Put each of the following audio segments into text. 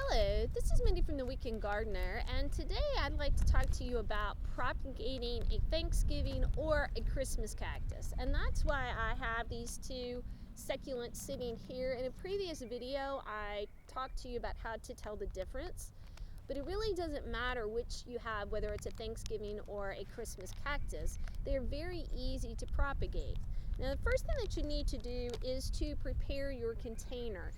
Hello, this is Mindy from the Weekend Gardener, and today I'd like to talk to you about propagating a Thanksgiving or a Christmas cactus. And that's why I have these two succulents sitting here. In a previous video, I talked to you about how to tell the difference, but it really doesn't matter which you have, whether it's a Thanksgiving or a Christmas cactus. They're very easy to propagate. Now, the first thing that you need to do is to prepare your container.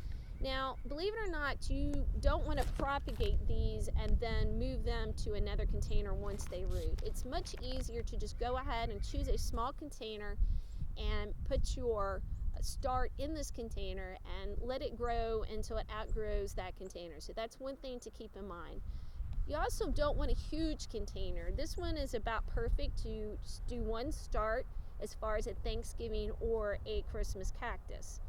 Now, believe it or not, you don't want to propagate these and then move them to another container once they root. It's much easier to just go ahead and choose a small container and put your start in this container and let it grow until it outgrows that container. So that's one thing to keep in mind. You also don't want a huge container. This one is about perfect to just do one start as far as a Thanksgiving or a Christmas cactus.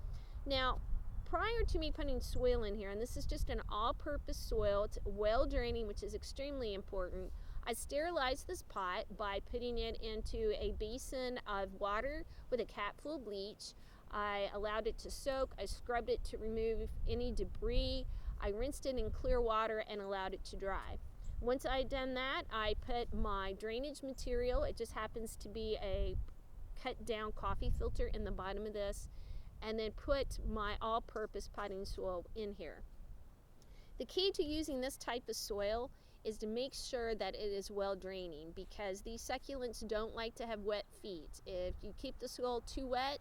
Now, prior to me putting soil in here, and this is just an all-purpose soil, it's well draining, which is extremely important, I sterilized this pot by putting it into a basin of water with a cap full of bleach. I allowed it to soak, I scrubbed it to remove any debris, I rinsed it in clear water and allowed it to dry. Once I had done that, I put my drainage material, it just happens to be a cut down coffee filter in the bottom of this, and then put my all-purpose potting soil in here. The key to using this type of soil is to make sure that it is well draining, because these succulents don't like to have wet feet. If you keep the soil too wet,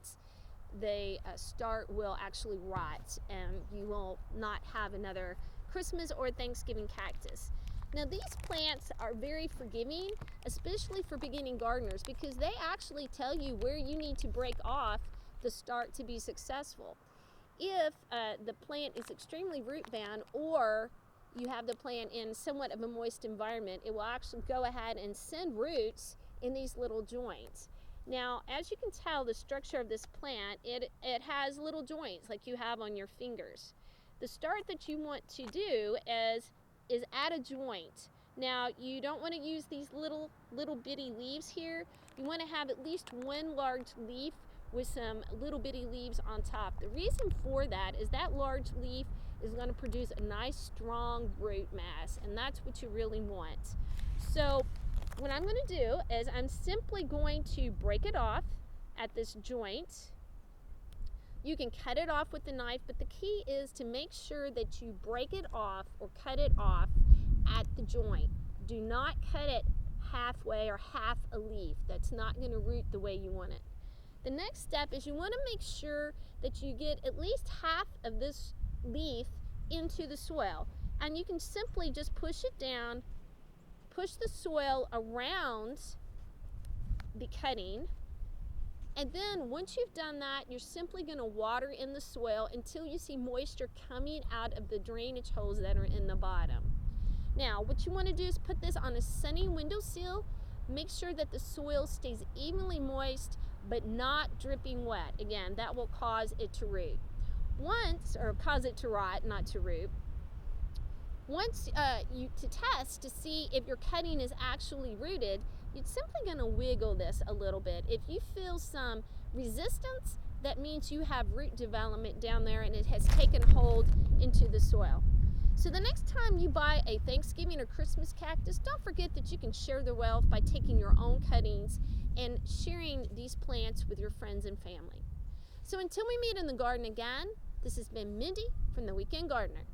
the start will actually rot and you will not have another Christmas or Thanksgiving cactus. Now, these plants are very forgiving, especially for beginning gardeners, because they actually tell you where you need to break off the start to be successful. If the plant is extremely root bound, or you have the plant in somewhat of a moist environment, it will actually go ahead and send roots in these little joints. Now, as you can tell, the structure of this plant, it has little joints like you have on your fingers. The start that you want to do is add a joint. Now, you don't want to use these little bitty leaves here. You want to have at least one large leaf with some little bitty leaves on top. The reason for that is that large leaf is going to produce a nice strong root mass, and that's what you really want. So what I'm going to do is I'm simply going to break it off at this joint. You can cut it off with the knife, but the key is to make sure that you break it off or cut it off at the joint. Do not cut it halfway or half a leaf. That's not going to root the way you want it. The next step is you want to make sure that you get at least half of this leaf into the soil. And you can simply just push it down, push the soil around the cutting, and then once you've done that, you're simply going to water in the soil until you see moisture coming out of the drainage holes that are in the bottom. Now, what you want to do is put this on a sunny windowsill. Make sure that the soil stays evenly moist but not dripping wet. Again, that will cause it to root. Cause it to rot, not to root. Once to test to see if your cutting is actually rooted, you're simply going to wiggle this a little bit. If you feel some resistance, that means you have root development down there and it has taken hold into the soil. So the next time you buy a Thanksgiving or Christmas cactus, don't forget that you can share the wealth by taking your own cuttings and sharing these plants with your friends and family. So until we meet in the garden again, this has been Mindy from the Weekend Gardener.